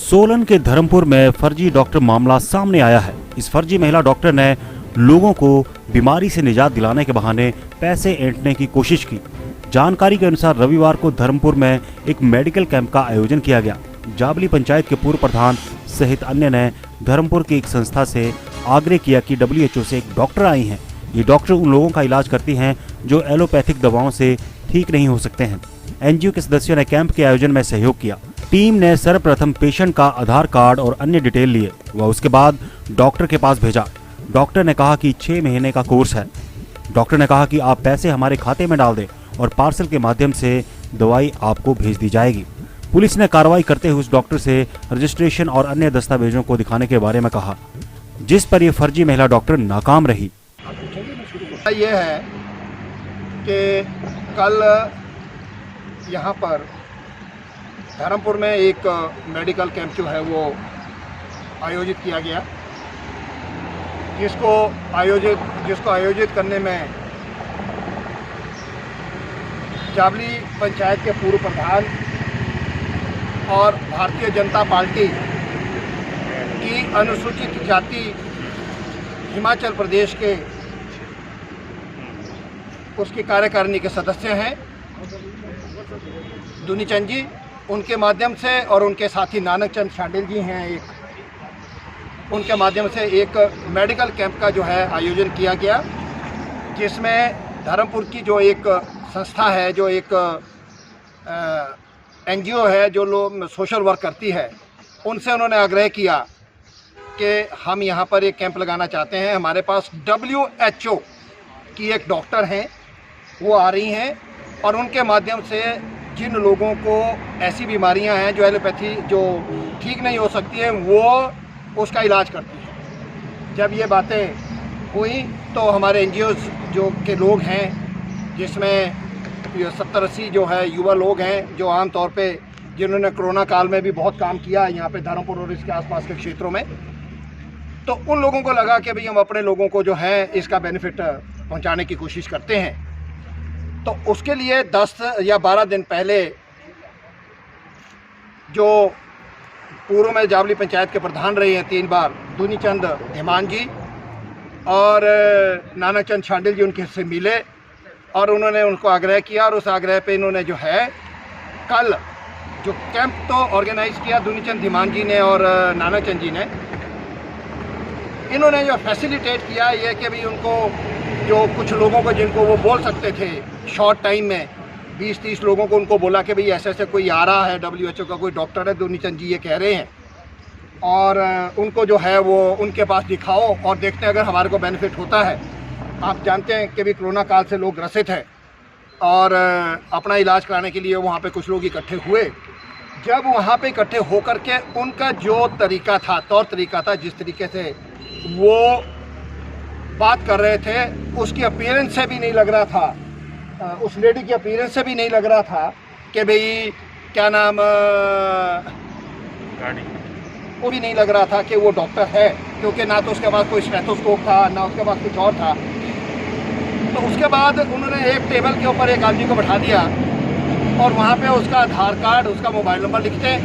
सोलन के धर्मपुर में फर्जी डॉक्टर मामला सामने आया है। इस फर्जी महिला डॉक्टर ने लोगों को बीमारी से निजात दिलाने के बहाने पैसे ऐंठने की कोशिश की। जानकारी के अनुसार रविवार को धर्मपुर में एक मेडिकल कैंप का आयोजन किया गया। जाबली पंचायत के पूर्व प्रधान सहित अन्य ने धर्मपुर की एक संस्था से आग्रह किया कि WHO से एक डॉक्टर आई हैं। ये डॉक्टर उन लोगों का इलाज करती हैं जो एलोपैथिक दवाओं से ठीक नहीं हो सकते हैं। NGO के सदस्यों ने कैंप के आयोजन में सहयोग किया। टीम ने सर्वप्रथम पेशेंट का आधार कार्ड और अन्य डिटेल लिए व उसके बाद डॉक्टर के पास भेजा। डॉक्टर ने कहा कि 6 महीने का कोर्स है। डॉक्टर ने कहा कि आप पैसे हमारे खाते में डाल दें और पार्सल के माध्यम से दवाई आपको भेज दी जाएगी। पुलिस ने कार्रवाई करते हुए उस डॉक्टर से रजिस्ट्रेशन और अन्य दस्तावेजों को दिखाने के बारे में कहा, जिस पर यह फर्जी महिला डॉक्टर नाकाम रही। ये है कि कल यहाँ पर धर्मपुर में एक मेडिकल कैंप जो है वो आयोजित किया गया, जिसको आयोजित करने में जाबली पंचायत के पूर्व प्रधान और भारतीय जनता पार्टी की अनुसूचित जाति हिमाचल प्रदेश के उसकी कार्यकारिणी के सदस्य हैं दुनीचंद जी, उनके माध्यम से, और उनके साथी नानक चंद शांडिल जी हैं एक, उनके माध्यम से एक मेडिकल कैंप का जो है आयोजन किया गया, जिसमें धर्मपुर की जो एक संस्था है, जो एक NGO है जो लोग सोशल वर्क करती है, उनसे उन्होंने आग्रह किया कि हम यहाँ पर एक कैंप लगाना चाहते हैं। हमारे पास WHO की एक डॉक्टर हैं, वो आ रही हैं और उनके माध्यम से जिन लोगों को ऐसी बीमारियां हैं जो एलोपैथी जो ठीक नहीं हो सकती हैं, वो उसका इलाज करती हैं। जब ये बातें हुई तो हमारे NGOs जो के लोग हैं, जिसमें 70-80 जो है युवा लोग हैं, जो आम तौर पे जिन्होंने कोरोना काल में भी बहुत काम किया यहाँ पे धर्मपुर और इसके आसपास के क्षेत्रों में, तो उन लोगों को लगा कि भाई हम अपने लोगों को जो है इसका बेनिफिट पहुँचाने की कोशिश करते हैं। तो उसके लिए 10 या 12 दिन पहले जो पूर्व में जाबली पंचायत के प्रधान रहे हैं 3 बार, दुनीचंद धीमान जी और नानक चंद शांडिल जी, उनके से मिले और उन्होंने उनको आग्रह किया, और उस आग्रह पे इन्होंने जो है कल जो कैंप तो ऑर्गेनाइज़ किया दुनीचंद धीमान जी ने और नानक चंद जी ने, इन्होंने जो फैसिलिटेट किया ये कि भाई उनको जो कुछ लोगों को जिनको वो बोल सकते थे शॉर्ट टाइम में 20-30 लोगों को उनको बोला कि भाई ऐसे ऐसे कोई आ रहा है, WHO का कोई डॉक्टर है, दुनीचंद जी ये कह रहे हैं, और उनको जो है वो उनके पास दिखाओ और देखते हैं अगर हमारे को बेनिफिट होता है। आप जानते हैं कि भी कोरोना काल से लोग ग्रसित हैं और अपना इलाज कराने के लिए वहाँ पे कुछ लोग इकट्ठे हुए। जब वहाँ पे इकट्ठे होकर के उनका जो तरीका था, तौर तरीका था, जिस तरीके से वो बात कर रहे थे, उसकी अपीयरेंस से भी नहीं लग रहा था, उस लेडी की अपीयरेंस से भी नहीं लग रहा था कि भाई क्या नाम, वो भी नहीं लग रहा था कि वो डॉक्टर है, क्योंकि ना तो उसके पास कोई स्टेथोस्कोप था, ना उसके पास कुछ और था। तो उसके बाद उन्होंने एक टेबल के ऊपर एक आदमी को बैठा दिया और वहाँ पे उसका आधार कार्ड, उसका मोबाइल नंबर लिखते,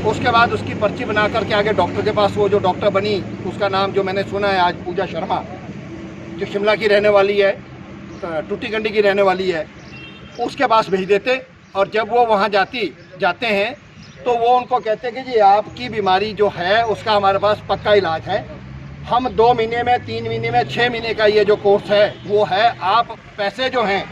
उसके बाद उसकी पर्ची बना करके आगे डॉक्टर के पास, वो जो डॉक्टर बनी उसका नाम जो मैंने सुना है आज, पूजा शर्मा, जो शिमला की रहने वाली है, टूटीकंडी की रहने वाली है, उसके पास भेज देते। और जब वो वहाँ जाते हैं तो वो उनको कहते हैं कि जी आपकी बीमारी जो है उसका हमारे पास पक्का इलाज है, हम 2 महीने में, 3 महीने में, 6 महीने का ये जो कोर्स है वो है, आप पैसे जो हैं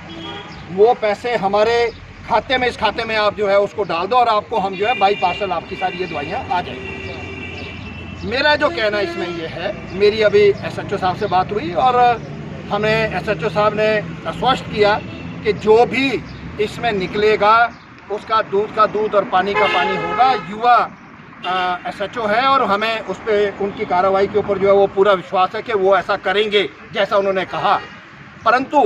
वो पैसे हमारे खाते में, इस खाते में आप जो है उसको डाल दो और आपको हम जो है बाई पार्सल आपकी सारी ये दवाइयाँ आ जाएंगी। मेरा जो कहना इसमें ये है, मेरी अभी SHO साहब से बात हुई और हमें SHO साहब ने आश्वस्त किया कि जो भी इसमें निकलेगा उसका दूध का दूध और पानी का पानी होगा। युवा SHO है और हमें उस पर उनकी कार्रवाई के ऊपर जो है वो पूरा विश्वास है कि वो ऐसा करेंगे जैसा उन्होंने कहा। परंतु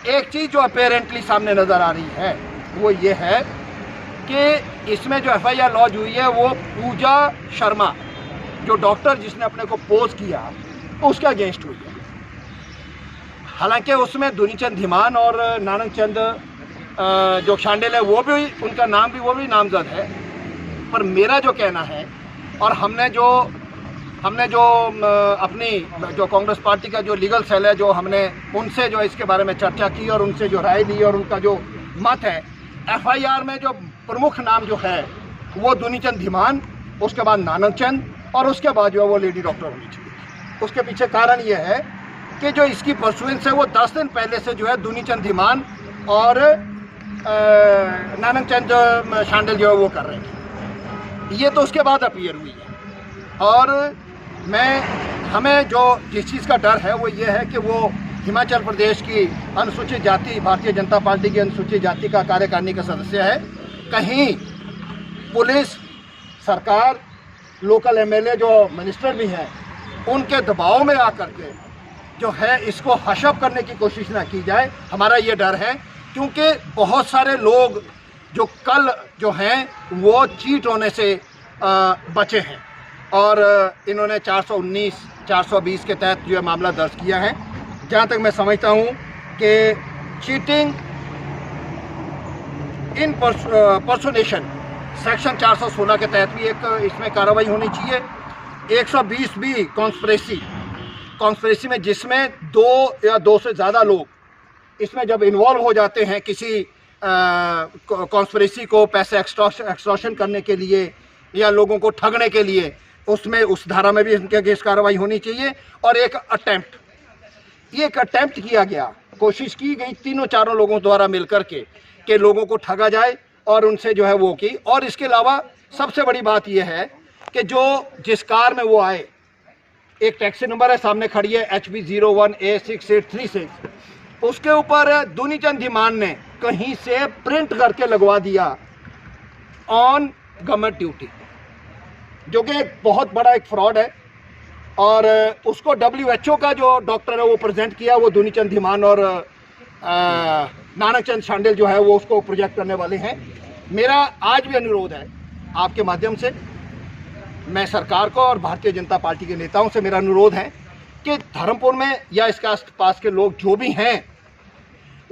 एक चीज़ जो अपेरेंटली सामने नज़र आ रही है वो ये है कि इसमें जो FIR लॉन्च हुई है वो पूजा शर्मा, जो डॉक्टर जिसने अपने को पोज किया, उसके अगेंस्ट हुई है। हालांकि उसमें दुनीचंद धीमान और नानक चंद जो शांडिल है वो भी, उनका नाम भी, वो भी नामजद है। पर मेरा जो कहना है और हमने जो अपनी जो कांग्रेस पार्टी का जो लीगल सेल है, जो हमने उनसे जो इसके बारे में चर्चा की और उनसे जो राय ली और उनका जो मत है, एफआईआर में जो प्रमुख नाम जो है वो दुनीचंद धीमान, उसके बाद नानक चंद और उसके बाद जो है वो लेडी डॉक्टर होनी चाहिए। उसके पीछे कारण ये है कि जो इसकी परसुएंस है वो 10 दिन पहले से जो है दुनीचंद धीमान और नानक चंद शांडिल जो है वो कर रहे थे। ये तो उसके बाद अपीयर हुई है। और हमें जो जिस चीज़ का डर है वो ये है कि वो हिमाचल प्रदेश की अनुसूचित जाति, भारतीय जनता पार्टी की अनुसूचित जाति का कार्यकारिणी का सदस्य है। कहीं पुलिस, सरकार, लोकल एमएलए जो मिनिस्टर भी हैं, उनके दबाव में आकर के जो है इसको हशअप करने की कोशिश ना की जाए, हमारा ये डर है। क्योंकि बहुत सारे लोग जो कल जो हैं वो चीट होने से बचे हैं और इन्होंने 419, 420 के तहत जो है मामला दर्ज किया है। जहाँ तक मैं समझता हूँ कि चीटिंग इन पर्सोनेशन सेक्शन 416 के तहत भी एक इसमें कार्रवाई होनी चाहिए। 120 भी कॉन्स्पिरेसी में, जिसमें 2 या 2 से ज़्यादा लोग इसमें जब इन्वॉल्व हो जाते हैं किसी कॉन्स्पिरेसी को पैसे एक्सटॉर्शन करने के लिए या लोगों को ठगने के लिए, उसमें उस धारा में भी इनके अगेंस्ट कार्रवाई होनी चाहिए। और एक अटेम्प्ट किया गया, कोशिश की गई तीनों चारों लोगों द्वारा मिलकर के लोगों को ठगा जाए और उनसे जो है वो की। और इसके अलावा सबसे बड़ी बात यह है कि जिस कार में वो आए, एक टैक्सी नंबर है सामने खड़ी है HB01A6836, उसके ऊपर दुनीचंद धीमान ने कहीं से प्रिंट करके लगवा दिया ऑन गवर्नमेंट ड्यूटी, जो कि एक बहुत बड़ा एक फ्रॉड है। और उसको WHO का जो डॉक्टर है वो प्रेजेंट किया, वो दुनीचंद धीमान और नानक चंद शांडिल जो है वो उसको प्रोजेक्ट करने वाले हैं। मेरा आज भी अनुरोध है आपके माध्यम से, मैं सरकार को और भारतीय जनता पार्टी के नेताओं से मेरा अनुरोध है कि धर्मपुर में या इसके आस पास के लोग जो भी हैं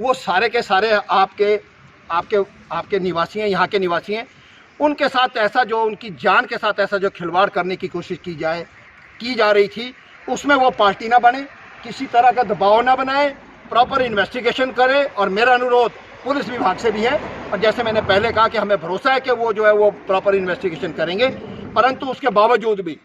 वो सारे के सारे आपके निवासी हैं, यहाँ के निवासी हैं। उनके साथ ऐसा जो उनकी जान के साथ ऐसा जो खिलवाड़ करने की कोशिश की जा रही थी, उसमें वो पार्टी ना बने, किसी तरह का दबाव ना बनाए, प्रॉपर इन्वेस्टिगेशन करे। और मेरा अनुरोध पुलिस विभाग से भी है, और जैसे मैंने पहले कहा कि हमें भरोसा है कि वो जो है वो प्रॉपर इन्वेस्टिगेशन करेंगे। परंतु उसके बावजूद भी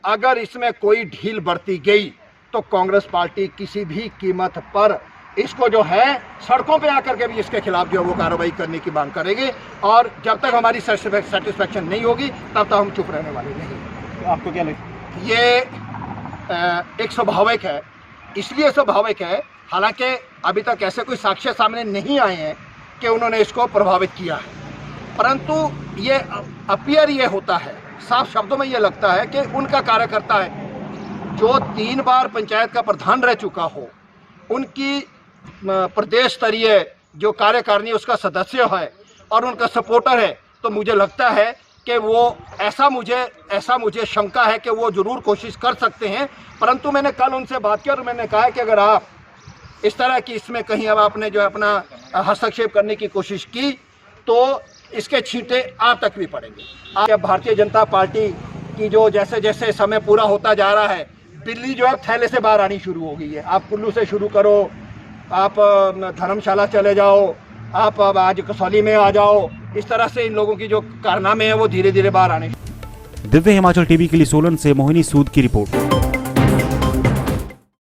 अगर इसमें कोई ढील बरती गई तो कांग्रेस पार्टी किसी भी कीमत पर इसको जो है सड़कों पे आकर के भी इसके खिलाफ जो है वो कार्रवाई करने की मांग करेंगे। और जब तक हमारी सेटिस्फेक्शन नहीं होगी तब तक हम चुप रहने वाले नहीं। आपको क्या लगता है? ये एक स्वाभाविक है, इसलिए स्वाभाविक है, हालांकि अभी तक ऐसे कोई साक्ष्य सामने नहीं आए हैं कि उन्होंने इसको प्रभावित किया है, परंतु ये अपीयर ये होता है, साफ शब्दों में ये लगता है कि उनका कार्यकर्ता है जो 3 बार पंचायत का प्रधान रह चुका हो, उनकी प्रदेश स्तरीय जो कार्यकारिणी उसका सदस्य है और उनका सपोर्टर है। तो मुझे लगता है कि वो ऐसा मुझे शंका है कि वो ज़रूर कोशिश कर सकते हैं। परंतु मैंने कल उनसे बात की और मैंने कहा कि अगर आप इस तरह की इसमें कहीं अब आपने जो अपना हस्तक्षेप करने की कोशिश की तो इसके छींटे आप तक भी पड़ेंगे। आप भारतीय जनता पार्टी की जो जैसे जैसे समय पूरा होता जा रहा है, बिल्ली जो है थैले से बाहर आनी शुरू हो गई है। आप कुल्लू से शुरू करो, आप धर्मशाला चले जाओ, आप आज कसौली में आ जाओ, इस तरह से इन लोगों की जो कारनामे हैं वो धीरे धीरे बाहर आने। दिव्य हिमाचल टीवी के लिए सोलन से मोहिनी सूद की रिपोर्ट।